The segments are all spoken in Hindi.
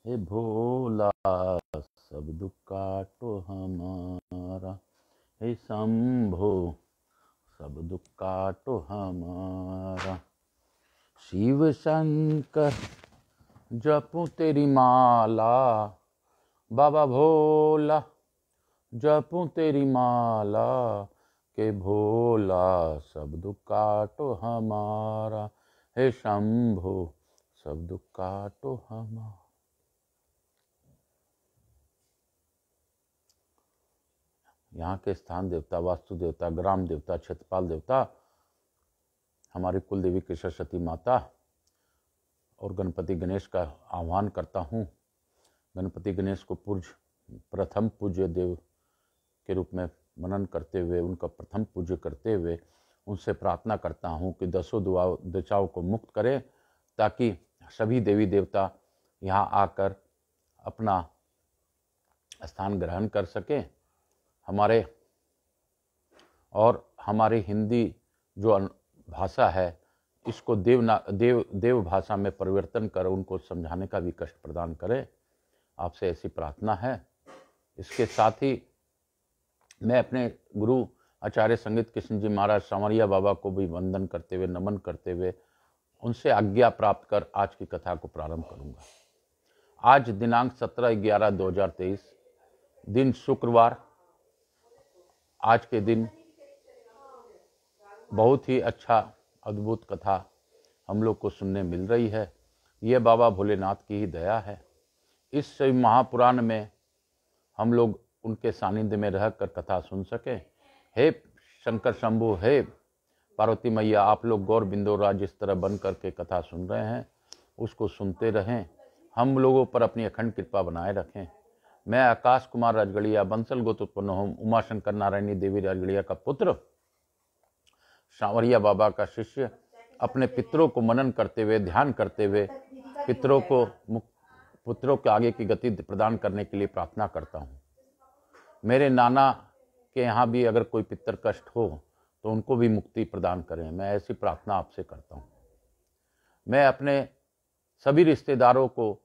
हे भोला सब दुख काटो हमारा, हे शंभो सब दुख काटो हमारा। शिव शंकर जपूं तेरी माला, बाबा भोला जपूं तेरी माला, के भोला सब दुख काटो हमारा, हे शंभो सब दुख काटो हमारा। यहाँ के स्थान देवता, वास्तु देवता, ग्राम देवता, क्षेत्रपाल देवता, हमारी कुल देवी की सरस्वती माता और गणपति गणेश का आह्वान करता हूँ। गणपति गणेश को प्रथम पूज्य देव के रूप में मनन करते हुए, उनका प्रथम पूज्य करते हुए उनसे प्रार्थना करता हूँ कि दसों दिशाओं को मुक्त करें, ताकि सभी देवी देवता यहाँ आकर अपना स्थान ग्रहण कर सकें। हमारे और हमारी हिंदी जो भाषा है, इसको देव भाषा में परिवर्तन कर उनको समझाने का भी कष्ट प्रदान करें। आपसे ऐसी प्रार्थना है। इसके साथ ही मैं अपने गुरु आचार्य संगीत कृष्ण जी महाराज सांवरिया बाबा को भी वंदन करते हुए, नमन करते हुए, उनसे आज्ञा प्राप्त कर आज की कथा को प्रारंभ करूंगा। आज दिनांक 17/11/2023, दिन शुक्रवार। आज के दिन बहुत ही अच्छा अद्भुत कथा हम लोग को सुनने मिल रही है। ये बाबा भोलेनाथ की ही दया है। इस महापुराण में हम लोग उनके सानिध्य में रहकर कथा सुन सके। हे शंकर शंभु, हे पार्वती मैया, आप लोग गौर बिंदोराज जिस तरह बन करके कथा सुन रहे हैं, उसको सुनते रहें। हम लोगों पर अपनी अखंड कृपा बनाए रखें। मैं आकाश कुमार राजगढ़िया, बंसल गोत्रोत्पन्न हूँ, उमाशंकर नारायणी देवी राजगढ़िया का पुत्र, सांवरिया बाबा का शिष्य, अपने पितरों को मनन करते हुए, ध्यान करते हुए पुत्रों के आगे की गति प्रदान करने के लिए प्रार्थना करता हूँ। मेरे नाना के यहाँ भी अगर कोई पितर कष्ट हो तो उनको भी मुक्ति प्रदान करें, मैं ऐसी प्रार्थना आपसे करता हूँ। मैं अपने सभी रिश्तेदारों को,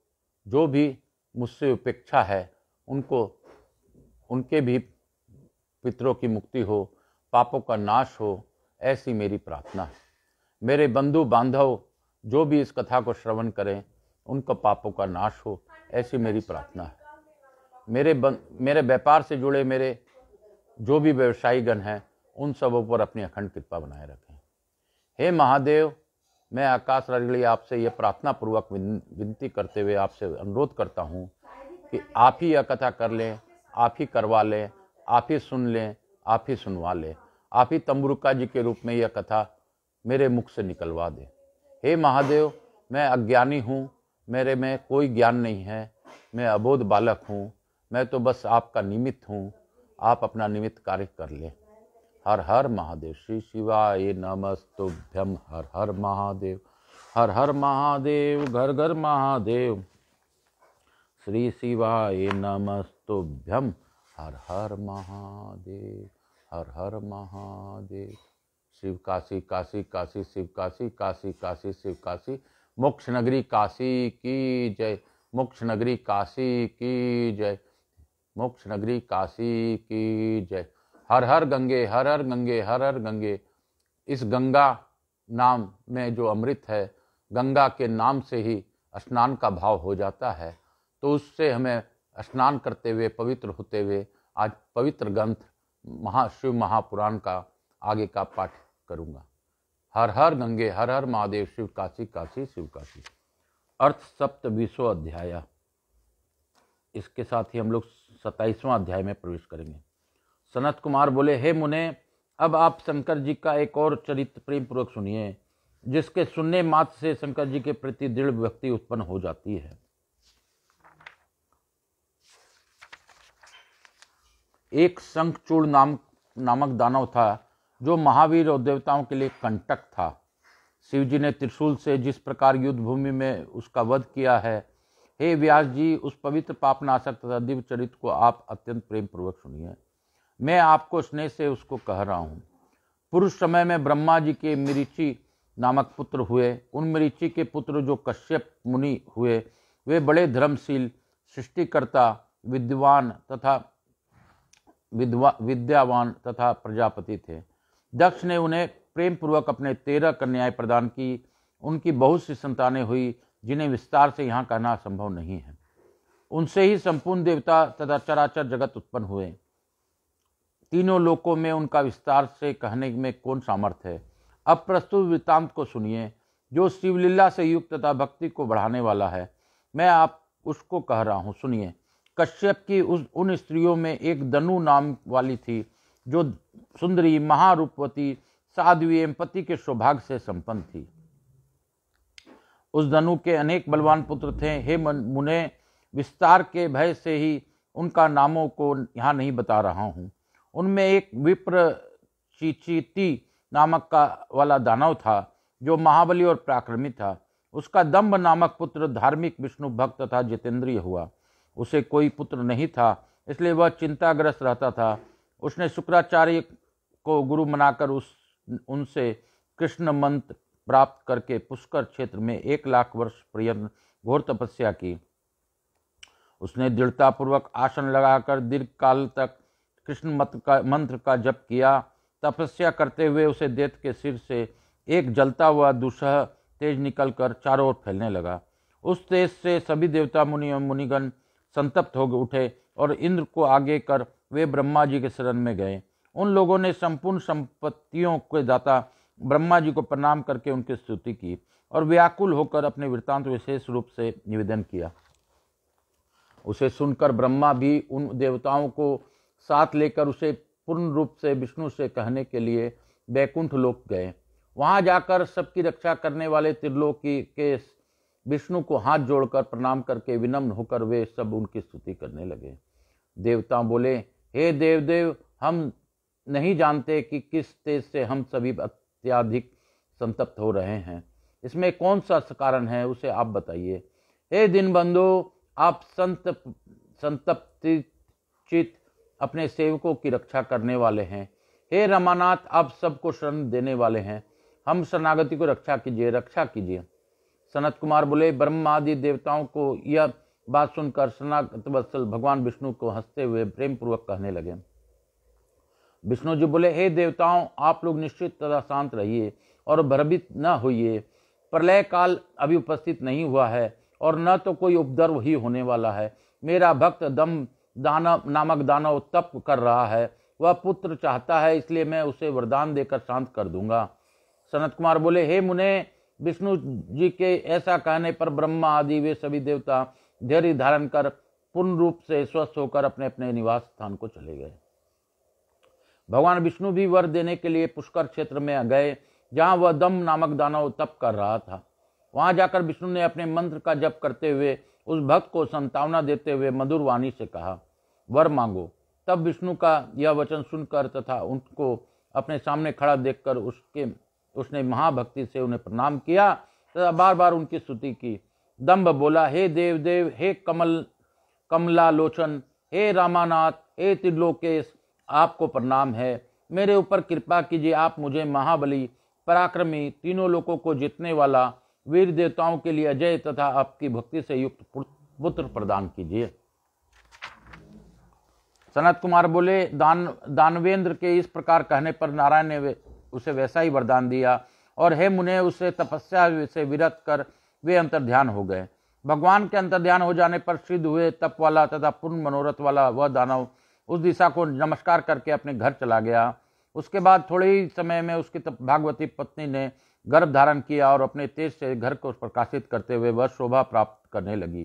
जो भी मुझसे उपेक्षा है, उनके भी पितरों की मुक्ति हो, पापों का नाश हो, ऐसी मेरी प्रार्थना है। मेरे बंधु बांधव जो भी इस कथा को श्रवण करें, उनका पापों का नाश हो, ऐसी मेरी प्रार्थना है। मेरे व्यापार से जुड़े मेरे जो भी व्यवसायी गण हैं, उन सबों पर अपनी अखंड कृपा बनाए रखें। हे महादेव, मैं आकाश राजगढ़िया आपसे यह प्रार्थना पूर्वक विनती करते हुए आपसे अनुरोध करता हूँ कि आप ही यह कथा कर लें, आप ही करवा लें, आप ही सुन लें, आप ही सुनवा लें। आप ही तंबुरुका जी के रूप में यह कथा मेरे मुख से निकलवा दे। हे महादेव, मैं अज्ञानी हूँ, मेरे में कोई ज्ञान नहीं है, मैं अबोध बालक हूँ, मैं तो बस आपका निमित्त हूँ, आप अपना निमित्त कार्य कर ले। हर हर महादेव। श्री शिवाय नमस्तुभ्यम। हर हर महादेव, हर हर महादेव, घर घर महादेव। श्री शिवाय नमस्तुभ्यम। हर हर महादेव, हर हर महादेव। शिव काशी काशी काशी, शिव काशी काशी काशी, शिव काशी। मोक्ष नगरी काशी की जय, मोक्ष नगरी काशी की जय, मोक्ष नगरी काशी की जय। हर हर गंगे, हर हर गंगे, हर हर गंगे। इस गंगा नाम में जो अमृत है, गंगा के नाम से ही स्नान का भाव हो जाता है। तो उससे हमें स्नान करते हुए, पवित्र होते हुए, आज पवित्र ग्रंथ शिव महापुराण का आगे का पाठ करूंगा। हर हर गंगे, हर हर महादेव, शिव काशी काशी, शिव काशी। अर्थ 27वां अध्याय। इसके साथ ही हम लोग 27वां अध्याय में प्रवेश करेंगे। सनत कुमार बोले, हे मुने, अब आप शंकर जी का एक और चरित्र प्रेम पूर्वक सुनिए, जिसके सुनने मात्र से शंकर जी के प्रति दृढ़ भक्ति उत्पन्न हो जाती है। एक शंखचूड़ नामक दानव था, जो महावीर और देवताओं के लिए कंटक था। शिवजी ने त्रिशूल से जिस प्रकार युद्ध भूमि में उसका वध किया है, हे व्यास जी, उस पवित्र पापनाशक तथा दिव्य चरित्र को आप अत्यंत प्रेम पूर्वक सुनिए। मैं आपको स्नेह से उसको कह रहा हूँ। पूर्व समय में ब्रह्मा जी के मरीचि नामक पुत्र हुए। उन मरीचि के पुत्र जो कश्यप मुनि हुए, वे बड़े धर्मशील, सृष्टिकर्ता, विद्यावान तथा प्रजापति थे। दक्ष ने उन्हें प्रेम पूर्वक अपने 13 कन्याएं प्रदान की। उनकी बहुत सी संतानें हुई जिन्हें विस्तार से यहाँ कहना संभव नहीं है। उनसे ही संपूर्ण देवता तथा चराचर जगत उत्पन्न हुए। तीनों लोकों में उनका विस्तार से कहने में कौन सामर्थ्य है। अब प्रस्तुत वृत्तांत को सुनिए, जो शिवलीला से युक्त तथा भक्ति को बढ़ाने वाला है। मैं आप उसको कह रहा हूँ, सुनिए। कश्यप की उन स्त्रियों में एक दनु नाम वाली थी, जो सुंदरी, महारूपवती, साध्वी एवं पति के सौभाग्य से संपन्न थी। उस धनु के अनेक बलवान पुत्र थे। हे मुने, विस्तार के भय से ही उनका नामों को यहाँ नहीं बता रहा हूँ। उनमें एक विप्र चिचिति नामक वाला दानव था, जो महाबली और पराक्रमी था। उसका दंभ नामक पुत्र धार्मिक, विष्णु भक्त तथा जितेंद्रिय हुआ। उसे कोई पुत्र नहीं था, इसलिए वह चिंताग्रस्त रहता था। उसने शुक्राचार्य को गुरु बनाकर उनसे कृष्ण मंत्र प्राप्त करके पुष्कर क्षेत्र में 1 लाख वर्ष पर्यंत घोर तपस्या की। उसने दृढ़तापूर्वक आसन लगाकर दीर्घ काल तक कृष्ण मंत्र का जप किया। तपस्या करते हुए उसे दैत्य के सिर से एक जलता हुआ दुस्सह तेज निकलकर चारों ओर फैलने लगा। उस तेज से सभी देवता मुनिगण संतप्त हो उठे और इंद्र को आगे कर वे ब्रह्मा जी के शरण में गए। उन लोगों ने संपूर्ण संपत्तियों के दाता ब्रह्मा जी को प्रणाम करके उनकी स्तुति की और व्याकुल होकर अपने वृत्तांत विशेष रूप से निवेदन किया। उसे सुनकर ब्रह्मा भी उन देवताओं को साथ लेकर उसे पूर्ण रूप से विष्णु से कहने के लिए वैकुंठ लोक गए। वहां जाकर सबकी रक्षा करने वाले त्रिलोकी के विष्णु को हाथ जोड़कर प्रणाम करके विनम्र होकर वे सब उनकी स्तुति करने लगे। देवता बोले, हे देवदेव, हम नहीं जानते कि किस तेज से हम सभी अत्यधिक संतप्त हो रहे हैं। इसमें कौन सा कारण है, उसे आप बताइए। हे दीनबंधु, आप संतप्त अपने सेवकों की रक्षा करने वाले हैं। हे रमानाथ, आप सबको शरण देने वाले हैं। हम शरणागति को रक्षा कीजिए। सनत कुमार बोले, ब्रह्मा आदि देवताओं को यह बात सुनकर शरणागत वत्सल भगवान विष्णु को हंसते हुए प्रेम पूर्वक कहने लगे। विष्णु जी बोले, हे देवताओं, आप लोग निश्चित तथा शांत रहिए और भयभीत न होइए। प्रलय काल अभी उपस्थित नहीं हुआ है और न तो कोई उपद्रव ही होने वाला है। मेरा भक्त दम नामक दानव तप कर रहा है। वह पुत्र चाहता है, इसलिए मैं उसे वरदान देकर शांत कर दूंगा। सनत कुमार बोले, हे मुने, विष्णु जी के ऐसा कहने पर ब्रह्मा आदि वे सभी देवता धैर्य धारण कर पूर्ण रूप से स्वस्थ होकर अपने अपने निवास स्थान को चले गए। भगवान विष्णु भी वर देने के लिए पुष्कर क्षेत्र में गए, जहां वह दम नामक दानव तप कर रहा था। वहां जाकर विष्णु ने अपने मंत्र का जप करते हुए उस भक्त को संतावना देते हुए मधुर वाणी से कहा, वर मांगो। तब विष्णु का यह वचन सुनकर तथा उनको अपने सामने खड़ा देखकर उसने महाभक्ति से उन्हें प्रणाम किया तथा बार बार उनकी स्तुति की। दंभ बोला, हे देवदेव, हे कमलालोचन, हे रामानाथ, हे त्रिलोकेश, आपको प्रणाम है। मेरे ऊपर कृपा कीजिए। आप मुझे महाबली, पराक्रमी, तीनों लोकों को जीतने वाला, वीर देवताओं के लिए अजय तथा आपकी भक्ति से युक्त पुत्र प्रदान कीजिए। सनत कुमार बोले, दानवेंद्र के इस प्रकार कहने पर नारायण ने उसे वैसा ही वरदान दिया और हे मुने, उसे तपस्या से विरत कर वे अंतर्ध्यान हो गए। भगवान के अंतर्ध्यान हो जाने पर सिद्ध हुए तप वाला तथा पूर्ण मनोरथ वाला वह दानव उस दिशा को नमस्कार करके अपने घर चला गया। उसके बाद थोड़े ही समय में उसकी भागवती पत्नी ने गर्भ धारण किया और अपने तेज से घर को प्रकाशित करते हुए वह शोभा प्राप्त करने लगी।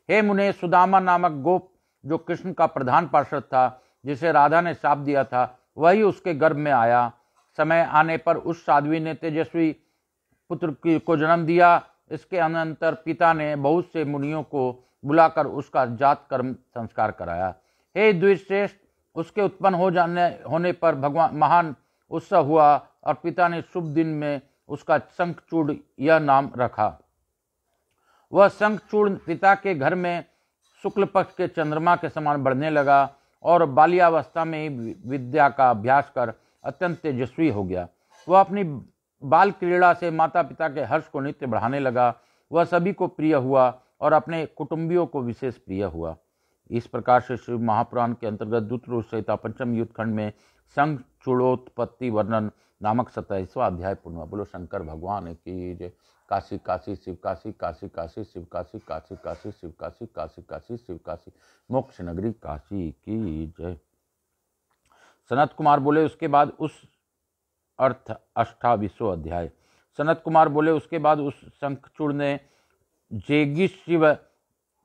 हे मुने, सुदामा नामक गोप, जो कृष्ण का प्रधान पार्षद था, जिसे राधा ने शाप दिया था, वही उसके गर्भ में आया। समय आने पर उस साध्वी ने तेजस्वी पुत्र को जन्म दिया। इसके अनंतर पिता ने बहुत से मुनियों को बुलाकर उसका जात कर्म संस्कार कराया। हे द्विश्रेष्ठ, उसके उत्पन्न होने पर भगवान महान उत्सव हुआ और पिता ने शुभ दिन में उसका शंखचूड़ यह नाम रखा। वह शंखचूड़ पिता के घर में शुक्ल पक्ष के चंद्रमा के समान बढ़ने लगा और बाल्यावस्था में ही विद्या का अभ्यास कर अत्यंत तेजस्वी हो गया। वह अपनी बाल क्रीड़ा से माता पिता के हर्ष को नित्य बढ़ाने लगा। वह सभी को प्रिय हुआ और अपने कुटुंबियों को विशेष प्रिय हुआ। इस प्रकार से श्री महापुराण के अंतर्गत दूतरूप संहिता पंचम युद्ध खंड में संघ चूड़ोत्पत्ति वर्णन नामक 27वां अध्याय पूर्ण हुआ। बोलो शंकर भगवान की जय। काशी काशी शिव काशी, काशी काशी शिव काशी, काशी काशी शिव काशी, काशी काशी शिव काशी, मोक्ष नगरी काशी की जय। सनत कुमार बोले उसके बाद उस अर्थ 28वां अध्याय। सनत कुमार बोले उसके बाद उस शंखचूड़ ने जेगिशिव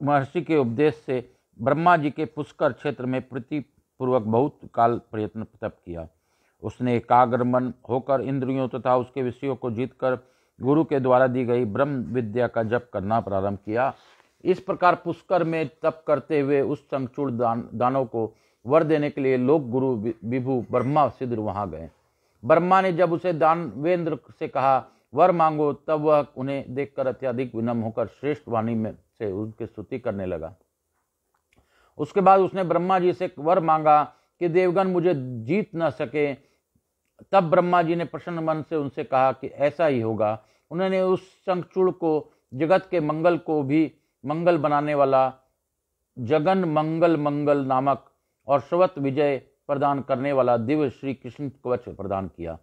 महर्षि के उपदेश से ब्रह्मा जी के पुष्कर क्षेत्र में प्रीतिपूर्वक बहुत काल प्रयत्न तप किया। उसने एकाग्र मन होकर इंद्रियों तथा उसके विषयों को जीतकर गुरु के द्वारा दी गई ब्रह्म विद्या का जप करना प्रारंभ किया। इस प्रकार पुष्कर में तप करते हुए उस शंखचूड़ दानव को वर देने के लिए लोक गुरु विभु ब्रह्मा सिद्ध वहां गए। ब्रह्मा ने जब उसे दानवेंद्र से कहा वर मांगो, तब वह उन्हें देखकर अत्यधिक विनम्र होकर श्रेष्ठ वाणी में से उनकी स्तुति करने लगा। उसके बाद उसने ब्रह्मा जी से वर मांगा कि देवगण मुझे जीत न सके। तब ब्रह्मा जी ने प्रसन्न मन से उनसे कहा कि ऐसा ही होगा। उन्होंने उस शंखचूड़ को जगत के मंगल को भी मंगल बनाने वाला जगन मंगल मंगल नामक और श्रवत विजय प्रदान करने वाला दिव्य श्री कृष्ण कवच प्रदान किया।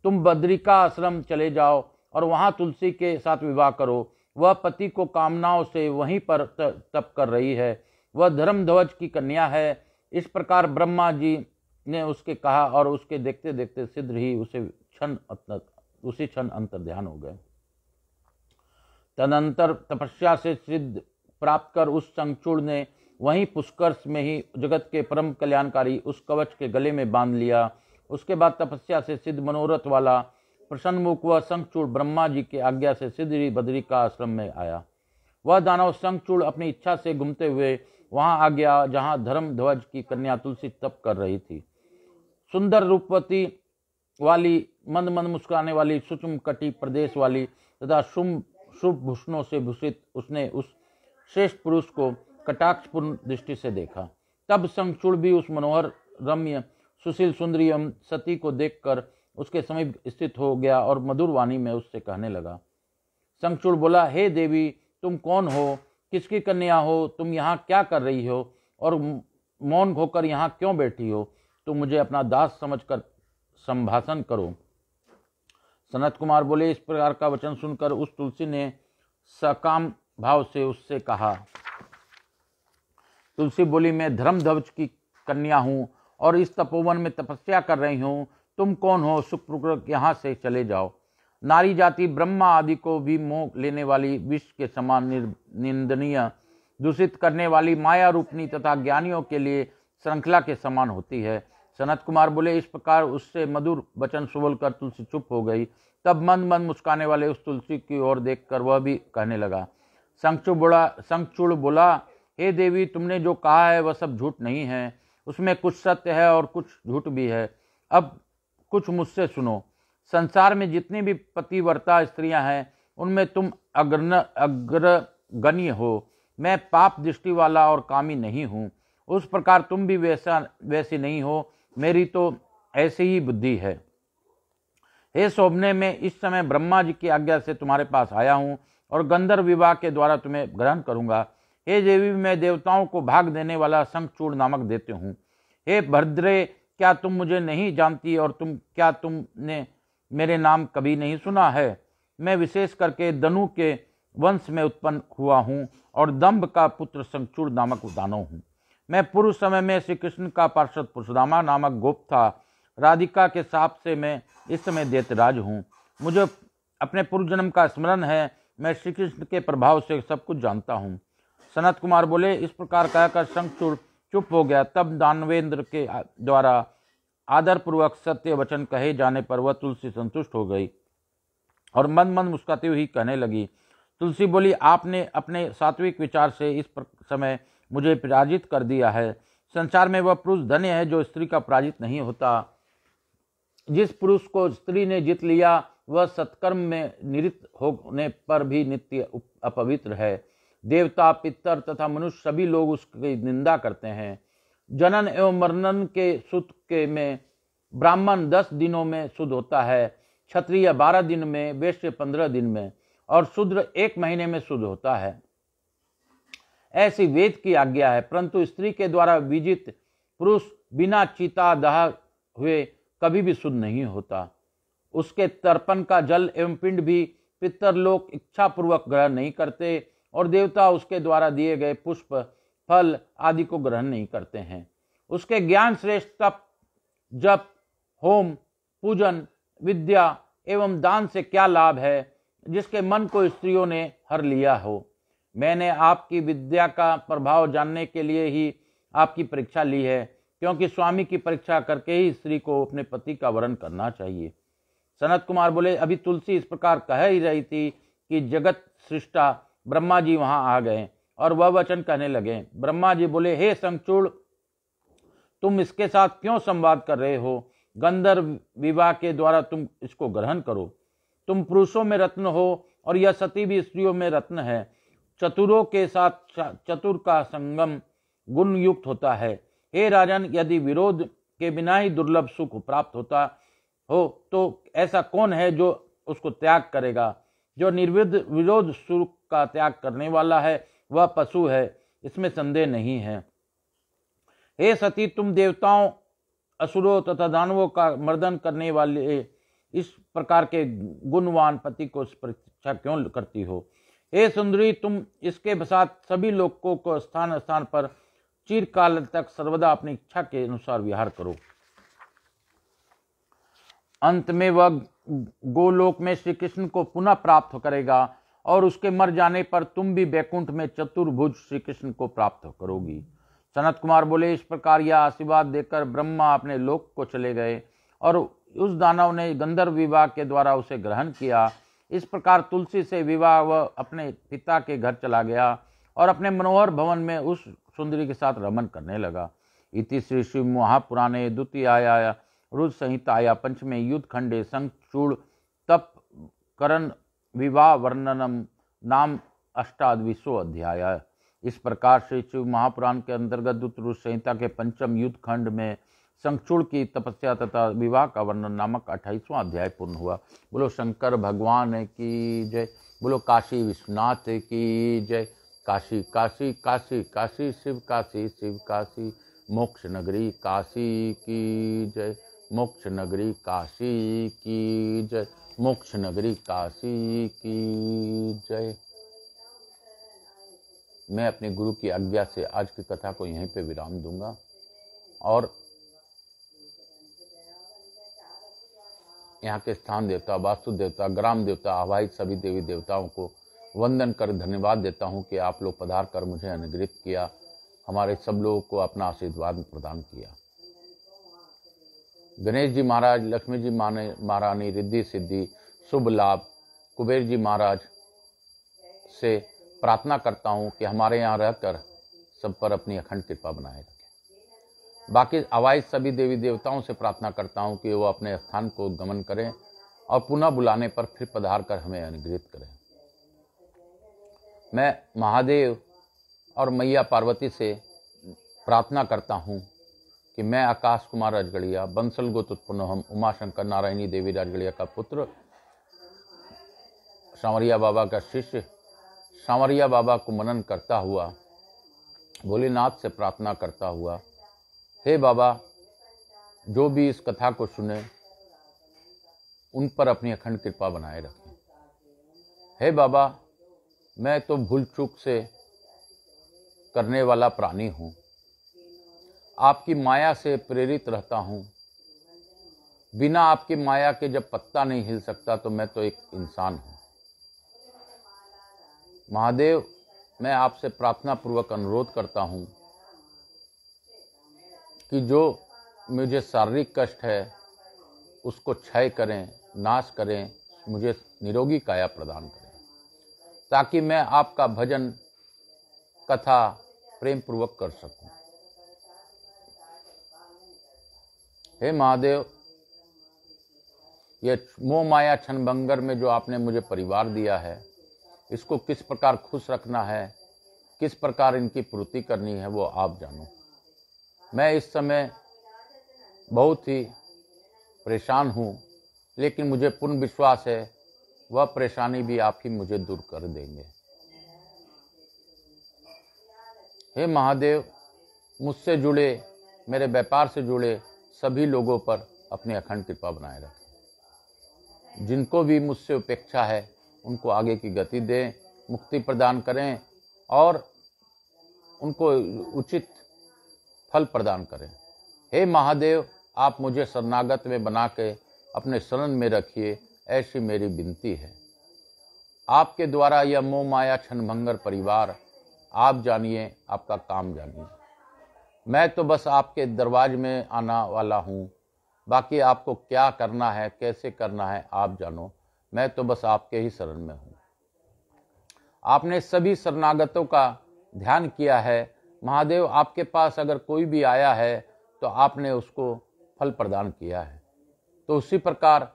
तुम बद्रिका आश्रम चले जाओ और वहां तुलसी के साथ विवाह करो। वह पति को कामनाओं से वहीं पर तप कर रही है। वह धर्मध्वज की कन्या है। इस प्रकार ब्रह्मा जी ने उसके कहा और उसके देखते देखते शीघ्र ही उसी क्षण अंतर ध्यान हो गए। तदनंतर तपस्या से सिद्ध प्राप्त कर उस शंखचूड़ ने वहीं पुष्कर में ही जगत के परम कल्याणकारी उस कवच के गले में बांध लिया। उसके बाद तपस्या से सिद्ध मनोरथ वाला प्रसन्नमुख वह शंखचूड़ ब्रह्मा जी के आज्ञा से सिद्ध ही बद्रिका आश्रम में आया। वह दानव शंखचूड़ अपनी इच्छा से घूमते हुए वहां आ गया जहां धर्मध्वज की कन्या तुलसी तप कर रही थी। सुंदर रूपवती वाली, मंद मंद मुस्कुराने वाली, सूक्ष्म कटी प्रदेश वाली तथा शुभ भूषणों से भूषित उसने उस श्रेष्ठ पुरुष को कटाक्षपूर्ण दृष्टि से देखा। तब शंखचूड़ भी उस मनोहर रम्य सुशील सुंदरी एवं सती को देखकर उसके समीप स्थित हो गया और मधुर वाणी में उससे कहने लगा। शंखचूड़ बोला, हे देवी, तुम कौन हो? किसकी कन्या हो? तुम यहाँ क्या कर रही हो और मौन होकर यहाँ क्यों बैठी हो? तुम मुझे अपना दास समझकर संभाषण करो। सनत कुमार बोले, इस प्रकार का वचन सुनकर उस तुलसी ने सकाम भाव से उससे कहा। तुलसी बोली, मैं धर्मध्वज की कन्या हूँ और इस तपोवन में तपस्या कर रही हूँ। तुम कौन हो? सुखपूर्वक यहाँ से चले जाओ। नारी जाति ब्रह्मा आदि को भी मोह लेने वाली, विष के समान निंदनीय, दूषित करने वाली, माया रूपनी तथा ज्ञानियों के लिए श्रृंखला के समान होती है। सनत कुमार बोले, इस प्रकार उससे मधुर वचन सुबोलकर तुलसी चुप हो गई। तब मंद मंद मुस्काने वाले उस तुलसी की ओर देखकर वह भी कहने लगा। शंखचूड़ बोला, हे देवी, तुमने जो कहा है वह सब झूठ नहीं है। उसमें कुछ सत्य है और कुछ झूठ भी है। अब कुछ मुझसे सुनो। संसार में जितनी भी पतिव्रता स्त्रियां हैं उनमें तुम अग्रगण्य हो। मैं पाप दृष्टि वाला और कामी नहीं हूँ। उस प्रकार तुम भी वैसी नहीं हो। मेरी तो ऐसी ही बुद्धि है। हे शोभने, मैं इस समय ब्रह्मा जी की आज्ञा से तुम्हारे पास आया हूँ और गंधर्व विवाह के द्वारा तुम्हें ग्रहण करूंगा। हे देवी, मैं देवताओं को भाग देने वाला शंखचूड़ नामक देते हूँ। हे भद्रे, क्या तुम मुझे नहीं जानती और क्या तुमने मेरे नाम कभी नहीं सुना है? मैं विशेष करके दनु के वंश में उत्पन्न हुआ हूँ और दंभ का पुत्र शंखचूड़ नामक दानव हूँ। मैं पूर्व समय में श्री कृष्ण का पार्षद परशुरामा नामक गोप था। राधिका के साप से मैं इस समय दैत्यराज हूँ। मुझे अपने पूर्व जन्म का स्मरण है। मैं श्री कृष्ण के प्रभाव से सब कुछ जानता हूँ। सनत कुमार बोले, इस प्रकार कहकर शंखचूड़ चुप हो गया। तब दानवेंद्र के द्वारा आदर पूर्वक सत्य वचन कहे जाने पर वह तुलसी संतुष्ट हो गई और मंद मंद मुस्कुराती हुई कहने लगी। तुलसी बोली, आपने अपने सात्विक विचार से इस समय मुझे पराजित कर दिया है। संसार में वह पुरुष धन्य है जो स्त्री का पराजित नहीं होता। जिस पुरुष को स्त्री ने जीत लिया वह सत्कर्म में निरत होने पर भी नित्य अपवित्र है। देवता, पितर तथा मनुष्य सभी लोग उसकी निंदा करते हैं। जनन एवं मरणन के सुख के में ब्राह्मण 10 दिनों में शुद्ध होता है, क्षत्रिय 12 दिन में, वैश्य 15 दिन में और शूद्र 1 महीने में शुद्ध होता है। ऐसी वेद की आज्ञा है। परंतु स्त्री के द्वारा विजित पुरुष बिना चिता दहा हुए कभी भी शुद्ध नहीं होता। उसके तर्पण का जल एवं पिंड भी पितरलोक इच्छा पूर्वक ग्रहण नहीं करते और देवता उसके द्वारा दिए गए पुष्प फल आदि को ग्रहण नहीं करते हैं। उसके ज्ञान श्रेष्ठ तप जप होम पूजन विद्या एवं दान से क्या लाभ है, जिसके मन को स्त्रियों ने हर लिया हो। मैंने आपकी विद्या का प्रभाव जानने के लिए ही आपकी परीक्षा ली है, क्योंकि स्वामी की परीक्षा करके ही स्त्री को अपने पति का वरण करना चाहिए। सनत कुमार बोले, अभी तुलसी इस प्रकार कह ही रही थी कि जगत सृष्टा ब्रह्मा जी वहां आ गए और वह वचन कहने लगे। ब्रह्मा जी बोले, हे संचूड़, तुम इसके साथ क्यों संवाद कर रहे हो? गंधर्व विवाह के द्वारा तुम इसको ग्रहण करो। तुम पुरुषों में रत्न हो और यह सती भी स्त्रियों में रत्न है। चतुरों के साथ चतुर का संगम गुण युक्त होता है। हे राजन, यदि विरोध के बिना ही दुर्लभ सुख प्राप्त होता हो तो ऐसा कौन है जो उसको त्याग करेगा? जो विरोध सुख का त्याग करने वाला है वह पशु है, इसमें संदेह नहीं है। हे सती, तुम देवताओं असुरों तथा दानवों का मर्दन करने वाले इस प्रकार के गुणवान पति को परीक्षा क्यों करती हो? हे सुंदरी, तुम इसके साथ सभी लोगों को स्थान स्थान पर चिरकाल तक सर्वदा अपनी इच्छा के अनुसार विहार करो। अंत में वह गोलोक में श्री कृष्ण को पुनः प्राप्त करेगा और उसके मर जाने पर तुम भी बैकुंठ में चतुर्भुज श्री कृष्ण को प्राप्त करोगी। सनत कुमार बोले, इस प्रकार यह आशीर्वाद देकर ब्रह्मा अपने लोक को चले गए और उस दानव ने गंधर्व विवाह के द्वारा उसे ग्रहण किया। इस प्रकार तुलसी से विवाह वह अपने पिता के घर चला गया और अपने मनोहर भवन में उस सुंदरी के साथ रमन करने लगा। इति श्री शिव महापुराणे द्वितीयाया रुद्र संहिताया पंचमे युद्ध खंडे संचूड़ तप करण विवाह वर्णनम नाम अष्टादविशो अध्याय। इस प्रकार श्री शिव महापुराण के अंतर्गत रुद्र संहिता के पंचम युद्ध खंड में संचूड़ की तपस्या तथा विवाह का वर्णन नामक 28वां अध्याय पूर्ण हुआ। बोलो शंकर भगवान की जय। बोलो काशी विश्वनाथ की जय। काशी काशी काशी काशी शिव काशी मोक्ष नगरी काशी की जय। मोक्ष नगरी काशी की जय। मोक्ष नगरी काशी की जय। मैं अपने गुरु की आज्ञा से आज की कथा को यहीं पे विराम दूंगा और यहाँ के स्थान देवता, वास्तु देवता, ग्राम देवता, आवाहित सभी देवी देवताओं को वंदन कर धन्यवाद देता हूँ कि आप लोग पधार कर मुझे अनुग्रहित किया, हमारे सब लोगों को अपना आशीर्वाद प्रदान किया। गणेश जी महाराज, लक्ष्मी जी महारानी, रिद्धि सिद्धि, शुभ लाभ, कुबेर जी महाराज से प्रार्थना करता हूँ कि हमारे यहाँ रहकर सब पर अपनी अखंड कृपा बनाए रखें। बाकी आवाहित सभी देवी देवताओं से प्रार्थना करता हूँ कि वो अपने स्थान को गमन करें और पुनः बुलाने पर फिर पधार कर हमें अनुग्रहित करें। मैं महादेव और मैया पार्वती से प्रार्थना करता हूँ कि मैं आकाश कुमार राजगढ़िया, बंसल गोत्र उत्पन्न हम उमा शंकर नारायणी देवी राजगढ़िया का पुत्र, सांवरिया बाबा का शिष्य, सांवरिया बाबा को मनन करता हुआ, भोलेनाथ से प्रार्थना करता हुआ, हे बाबा, जो भी इस कथा को सुने उन पर अपनी अखंड कृपा बनाए रखें। हे बाबा, मैं तो भूल चूक से करने वाला प्राणी हूँ, आपकी माया से प्रेरित रहता हूँ। बिना आपकी माया के जब पत्ता नहीं हिल सकता तो मैं तो एक इंसान हूँ। महादेव, मैं आपसे प्रार्थना पूर्वक अनुरोध करता हूँ कि जो मुझे शारीरिक कष्ट है उसको क्षय करें, नाश करें, मुझे निरोगी काया प्रदान करें, ताकि मैं आपका भजन कथा प्रेम पूर्वक कर सकूं। हे महादेव, ये मोह माया क्षणभंगर में जो आपने मुझे परिवार दिया है, इसको किस प्रकार खुश रखना है, किस प्रकार इनकी पूर्ति करनी है, वो आप जानो। मैं इस समय बहुत ही परेशान हूँ, लेकिन मुझे पूर्ण विश्वास है वह परेशानी भी आप ही मुझे दूर कर देंगे। हे महादेव, मुझसे जुड़े, मेरे व्यापार से जुड़े सभी लोगों पर अपनी अखंड कृपा बनाए रखें। जिनको भी मुझसे उपेक्षा है उनको आगे की गति दें, मुक्ति प्रदान करें और उनको उचित फल प्रदान करें। हे महादेव, आप मुझे शरणागत में बना के अपने शरण में रखिए, ऐसी मेरी विनती है। आपके द्वारा यह मोह माया क्षणभंगर परिवार आप जानिए, आपका काम जानिए। मैं तो बस आपके दरवाजे में आना वाला हूँ, बाकी आपको क्या करना है, कैसे करना है आप जानो। मैं तो बस आपके ही शरण में हूँ। आपने सभी शरणागतों का ध्यान किया है महादेव। आपके पास अगर कोई भी आया है तो आपने उसको फल प्रदान किया है, तो उसी प्रकार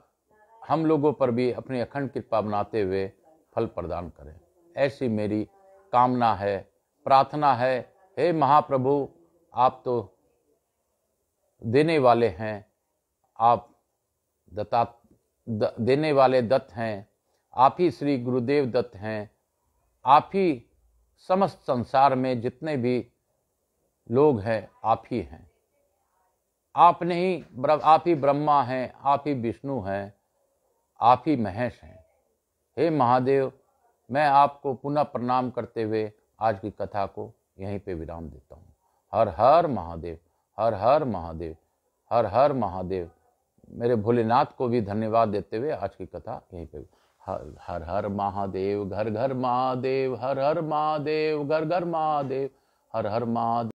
हम लोगों पर भी अपनी अखंड कृपा बनाते हुए फल प्रदान करें, ऐसी मेरी कामना है, प्रार्थना है। हे महाप्रभु, आप तो देने वाले हैं, आप देने वाले दत्त हैं, आप ही श्री गुरुदेव दत्त हैं। आप ही समस्त संसार में जितने भी लोग हैं आप ही हैं। आप ही ब्रह्मा हैं, आप ही विष्णु हैं, आप ही महेश हैं। हे महादेव, मैं आपको पुनः प्रणाम करते हुए आज की कथा को यहीं पे विराम देता हूँ। हर हर महादेव, हर हर महादेव, हर हर महादेव। मेरे भोलेनाथ को भी धन्यवाद देते हुए आज की कथा यहीं पे। हर हर महादेव, घर घर महादेव, हर हर महादेव, घर घर महादेव, हर हर महादेव।